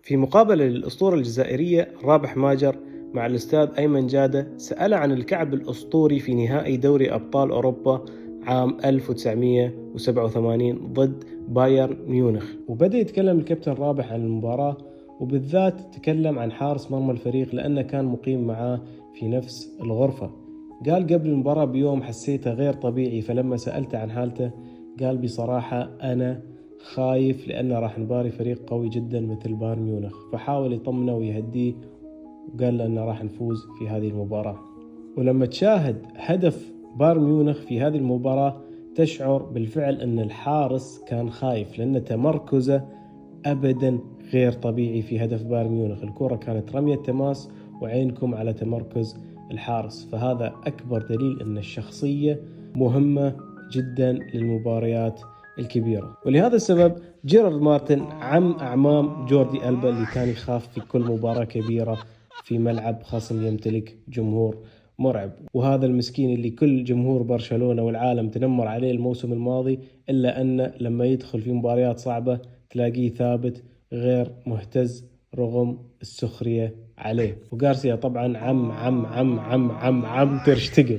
في مقابلة للأسطورة الجزائرية رابح ماجر مع الأستاذ أيمن جادة، سأل عن الكعب الأسطوري في نهائي دوري أبطال أوروبا عام 1987 ضد بايرن ميونخ. وبدأ يتكلم الكابتن رابح عن المباراة، وبالذات تكلم عن حارس مرمى الفريق لأنه كان مقيم معاه في نفس الغرفة. قال قبل المباراة بيوم حسيته غير طبيعي، فلما سألته عن حالته قال بصراحة أنا خايف لأنه راح نباري فريق قوي جدا مثل بايرن ميونخ، فحاول يطمنه ويهديه وقال له أنه راح نفوز في هذه المباراة. ولما تشاهد هدف بايرن ميونخ في هذه المباراة تشعر بالفعل أن الحارس كان خايف، لأن تمركزه أبدا غير طبيعي في هدف بايرن ميونخ. الكرة كانت رمية تماس وعينكم على تمركز الحارس، فهذا أكبر دليل أن الشخصية مهمة جدا للمباريات الكبيرة. ولهذا السبب جيرارد مارتن عم أعمام جوردي ألبا اللي كان يخاف في كل مباراة كبيرة في ملعب خصم يمتلك جمهور مرعب، وهذا المسكين اللي كل جمهور برشلونة والعالم تنمر عليه الموسم الماضي، إلا أنه لما يدخل في مباريات صعبة تلاقيه ثابت غير مهتز رغم السخرية عليه. وغارسيا طبعا عم تير شتيجن.